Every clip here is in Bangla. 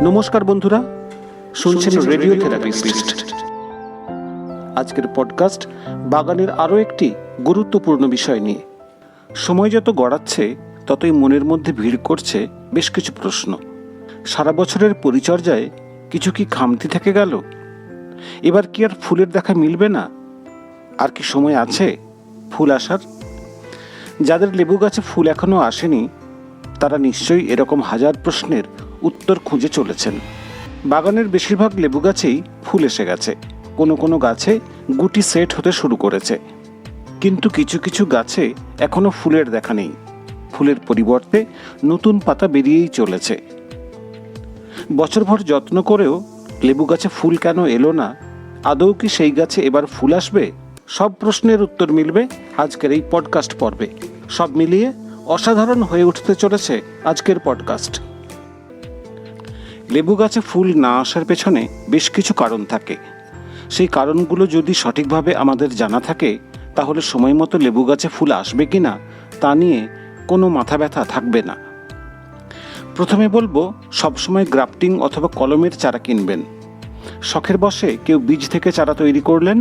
নমস্কার বন্ধুরা, শুনছেন রেডিও থেরাপিস্ট। আজকের পডকাস্ট বাগানের আরও একটি গুরুত্বপূর্ণ বিষয় নিয়ে। সময় যত গড়াচ্ছে ততই মনের মধ্যে ভিড় করছে বেশ কিছু প্রশ্ন। সারা বছরের পরিচর্যায় কিছু কি খামতি থেকে গেল? এবার কি আর ফুলের দেখা মিলবে না? আর কি সময় আছে ফুল আসার? যাদের লেবু গাছে ফুল এখনো আসেনি তারা নিশ্চয়ই এরকম হাজার প্রশ্নের উত্তর খুঁজে চলেছেন। বাগানের বেশিরভাগ লেবু গাছেই ফুল এসে গেছে, কোনো কোনো গাছে গুটি সেট হতে শুরু করেছে, কিন্তু কিছু কিছু গাছে এখনো ফুলের দেখা নেই। ফুলের পরিবর্তে নতুন পাতা বেরিয়েই চলেছে। বছরভর যত্ন করেও লেবু গাছে ফুল কেন এলো না? আদৌ কি সেই গাছে এবার ফুল আসবে? সব প্রশ্নের উত্তর মিলবে আজকের এই পডকাস্ট পর্বে। সব মিলিয়ে অসাধারণ হয়ে উঠতে চলেছে আজকের পডকাস্ট। লেবু গাছে ফুল না আসার পেছনে বেশ কিছু কারণ থাকে। সেই কারণগুলো যদি সঠিকভাবে আমাদের জানা থাকে তাহলে সময় মতো লেবু গাছে ফুল আসবে কি না তা নিয়ে কোনো মাথা ব্যথা থাকবে না। প্রথমে বলবো, সবসময় গ্রাফটিং অথবা কলমের চারা কিনবেন। শখের বশে কেউ বীজ থেকে চারা তৈরি করলেন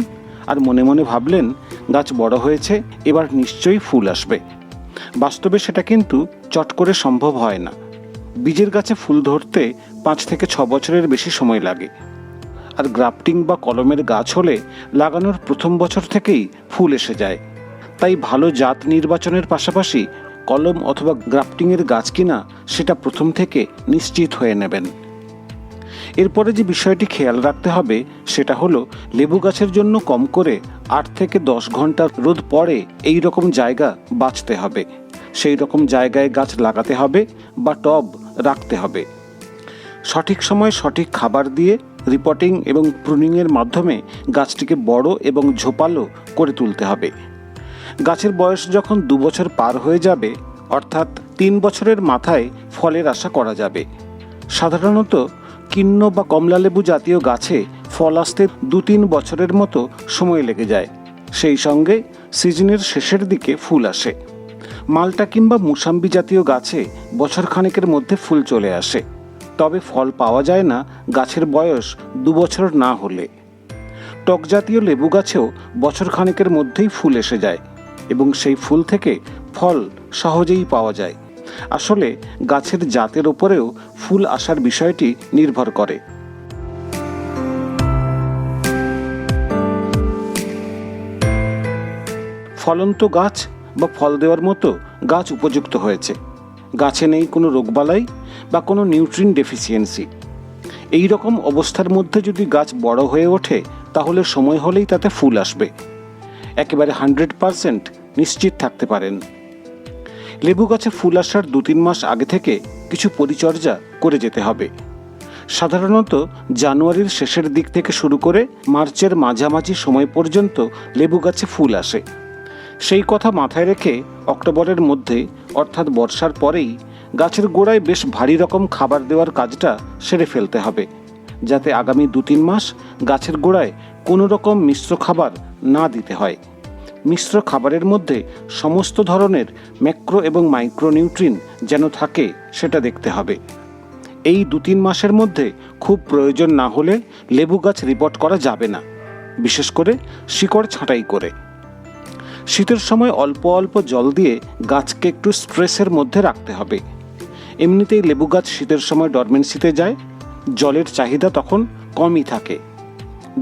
আর মনে মনে ভাবলেন গাছ বড় হয়েছে, এবার নিশ্চয়ই ফুল আসবে। বাস্তবে সেটা কিন্তু চট করে সম্ভব হয় না। বীজের গাছে ফুল ধরতে 5 থেকে 6 বছরের বেশি সময় লাগে। আর গ্রাফটিং বা কলমের গাছ হলে লাগানোর প্রথম বছর থেকেই ফুল এসে যায়। তাই ভালো জাত নির্বাচনের পাশাপাশি কলম অথবা গ্রাফটিংয়ের গাছ কিনা সেটা প্রথম থেকে নিশ্চিত হয়ে নেবেন। এরপরে যে বিষয়টি খেয়াল রাখতে হবে সেটা হলো লেবু গাছের জন্য কম করে 8 থেকে 10 ঘন্টা রোদ পড়ে এই রকম জায়গা বাছতে হবে। সেই রকম জায়গায় গাছ লাগাতে হবে বা টব রাখতে হবে। সঠিক সময় সঠিক খাবার দিয়ে রিপোর্টিং এবং প্রুনিংয়ের মাধ্যমে গাছটিকে বড় এবং ঝোপালো করে তুলতে হবে। গাছের বয়স যখন 2 বছর পার হয়ে যাবে, অর্থাৎ 3 বছরের মাথায় ফলের আশা করা যাবে। সাধারণত কিন্ন বা কমলালেবু জাতীয় গাছে ফল আসতে 2-3 বছরের মতো সময় লেগে যায়। সেই সঙ্গে সিজনের শেষের দিকে ফুল আসে। মালটা কিংবা মুসাম্বি জাতীয় গাছে বছর খানেকের মধ্যে ফুল চলে আসে, তবে ফল পাওয়া যায় না গাছের বয়স 2 বছর না হলে। টক জাতীয় লেবু গাছেও বছর খানেকের মধ্যেই ফুল এসে যায় এবং সেই ফুল থেকে ফল সহজেই পাওয়া যায়। আসলে গাছের জাতের ওপরেও ফুল আসার বিষয়টি নির্ভর করে। ফলন্ত গাছ বা ফল দেওয়ার মতো গাছ উপযুক্ত হয়েছে, গাছে নেই কোনো রোগবালাই বা কোনো নিউট্রিন ডেফিসিয়েন্সি। এই রকম অবস্থার মধ্যে যদি গাছ বড় হয়ে ওঠে তাহলে সময় হলেই তাতে ফুল আসবে, একেবারে 100% নিশ্চিত থাকতে পারেন। লেবু গাছে ফুল আসার 2-3 মাস আগে থেকে কিছু পরিচর্যা করে যেতে হবে। সাধারণত জানুয়ারির শেষের দিক থেকে শুরু করে মার্চের মাঝামাঝি সময় পর্যন্ত লেবু গাছে ফুল আসে। সেই কথা মাথায় রেখে অক্টোবরের মধ্যে, অর্থাৎ বর্ষার পরেই গাছের গোড়ায় বেশ ভারী রকম খাবার দেওয়ার কাজটা সেরে ফেলতে হবে, যাতে আগামী 2-3 মাস গাছের গোড়ায় কোনো রকম মিশ্র খাবার না দিতে হয়। মিশ্র খাবারের মধ্যে সমস্ত ধরনের ম্যাক্রো এবং মাইক্রো নিউট্রিন যেন থাকে সেটা দেখতে হবে। এই 2-3 মাসের মধ্যে খুব প্রয়োজন না হলে লেবু গাছ রিপোর্ট করা যাবে না, বিশেষ করে শিকড় ছাঁটাই করে। শীতের সময় অল্প অল্প জল দিয়ে গাছকে একটু স্ট্রেসের মধ্যে রাখতে হবে। এমনিতেই লেবু গাছ শীতের সময় ডরমেন্সিতে যায়, জলের চাহিদা তখন কমই থাকে।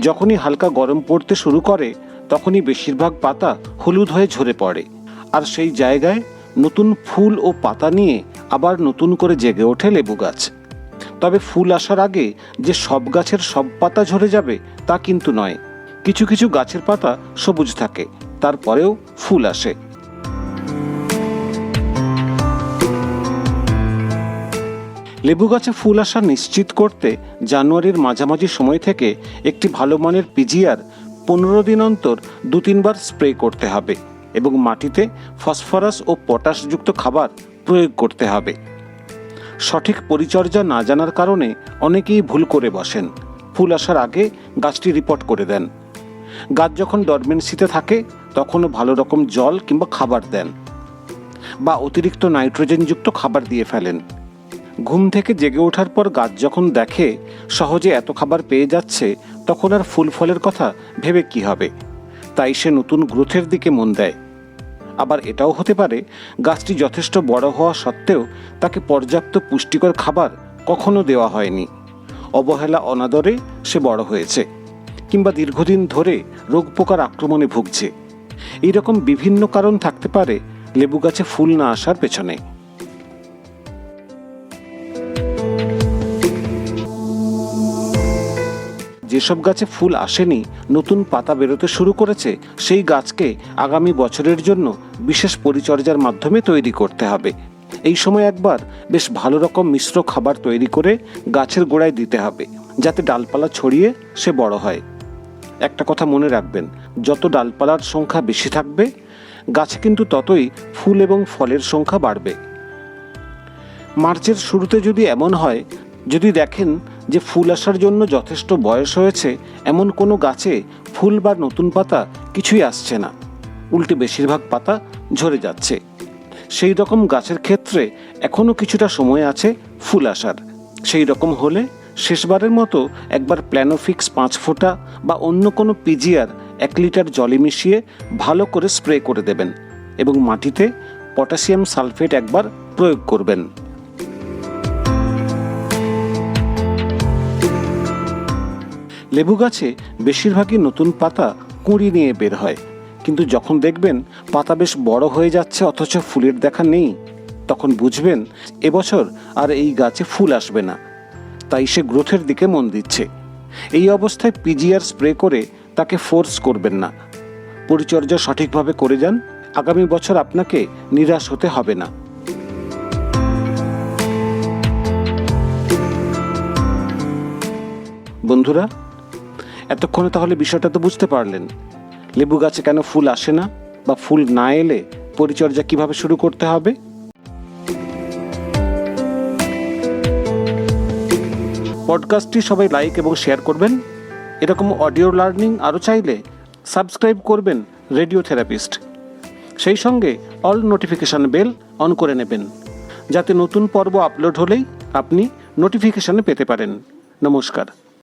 যখনই হালকা গরম পড়তে শুরু করে তখনই বেশিরভাগ পাতা হলুদ হয়ে ঝরে পড়ে, আর সেই জায়গায় নতুন ফুল ও পাতা নিয়ে আবার নতুন করে জেগে ওঠে লেবু গাছ। তবে ফুল আসার আগে যে সব গাছের সব পাতা ঝরে যাবে তা কিন্তু নয়। কিছু কিছু গাছের পাতা সবুজ থাকে, তারপরেও ফুল আসে। লেবু গাছে ফুল আসা নিশ্চিত করতে জানুয়ারির মাঝামাঝি সময় থেকে একটি ভালো মানের পিজিআর 15 দিন অন্তর 2-3 বার স্প্রে করতে হবে এবং মাটিতে ফসফরাস ও পটাশযুক্ত খাবার প্রয়োগ করতে হবে। সঠিক পরিচর্যা না জানার কারণে অনেকেই ভুল করে বসেন, ফুল আসার আগে গাছটি রিপোর্ট করে দেন। গাছ যখন ডরমেন্সিতে থাকে তখনও ভালো রকম জল কিংবা খাবার দেন বা অতিরিক্ত নাইট্রোজেনযুক্ত খাবার দিয়ে ফেলেন। ঘুম থেকে জেগে ওঠার পর গাছ যখন দেখে সহজে এত খাবার পেয়ে যাচ্ছে, তখন আর ফুল ফলের কথা ভেবে কি হবে? তাই সে নতুন গ্রোথের দিকে মন দেয়। আবার এটাও হতে পারে গাছটি যথেষ্ট বড় হওয়া সত্ত্বেও তাকে পর্যাপ্ত পুষ্টিকর খাবার কখনো দেওয়া হয়নি। অবহেলা অনাদরে সে বড় হয়েছে, কিংবা দীর্ঘদিন ধরে রোগ পোকার আক্রমণে ভুগছে। এইরকম বিভিন্ন কারণ থাকতে পারে লেবু গাছে ফুল না আসার পেছনে। যেসব গাছে ফুল আসেনি, নতুন পাতা বেরোতে শুরু করেছে, সেই গাছকে আগামী বছরের জন্য বিশেষ পরিচর্যার মাধ্যমে তৈরি করতে হবে। এই সময় একবার বেশ ভালো রকম মিশ্র খাবার তৈরি করে গাছের গোড়ায় দিতে হবে, যাতে ডালপালা ছড়িয়ে সে বড় হয়। একটা কথা মনে রাখবেন, যত ডালপালার সংখ্যা বেশি থাকবে, গাছে কিন্তু ততই ফুল এবং ফলের সংখ্যা বাড়বে। মার্চের শুরুতে যদি এমন হয়, যদি দেখেন যে ফুল আসার জন্য যথেষ্ট বয়স হয়েছে, এমন কোনো গাছে ফুল বা নতুন পাতা কিছুই আসছে না, উল্টে বেশিরভাগ পাতা ঝরে যাচ্ছে, সেই রকম গাছের ক্ষেত্রে এখনও কিছুটা সময় আছে ফুল আসার। সেই রকম হলে শেষবারের মতো একবার প্ল্যানোফিক্স 5 ফোঁটা বা অন্য কোনো পিজিআর 1 লিটার জলে মিশিয়ে ভালো করে স্প্রে করে দেবেন এবং মাটিতে পটাশিয়াম সালফেট একবার প্রয়োগ করবেন। লেবু গাছে বেশিরভাগই নতুন পাতা কুঁড়ি নিয়ে বের হয়, কিন্তু যখন দেখবেন পাতা বেশ বড় হয়ে যাচ্ছে অথচ ফুলের দেখা নেই, তখন বুঝবেন এবছর আর এই গাছে ফুল আসবে না। তাই সে গ্রোথের দিকে মন দিচ্ছে। এই অবস্থায় পিজিআর স্প্রে করে তাকে ফোর্স করবেন না। পরিচর্যা সঠিকভাবে করে যান, আগামী বছর আপনাকে নিরাশ হতে হবে না। বন্ধুরা, এতক্ষণে তাহলে বিষয়টা তো বুঝতে পারলেন, লেবু গাছে কেন ফুল আসে না, বা ফুল না এলে পরিচর্যা কিভাবে শুরু করতে হবে। পডকাস্টটি সবাই লাইক এবং শেয়ার করবেন। এরকম অডিও লার্নিং আরও চাইলে সাবস্ক্রাইব করবেন রেডিও থেরাপিস্ট। সেই সঙ্গে অল নোটিফিকেশান বেল অন করে নেবেন, যাতে নতুন পর্ব আপলোড হলেই আপনি নোটিফিকেশানে পেতে পারেন। নমস্কার।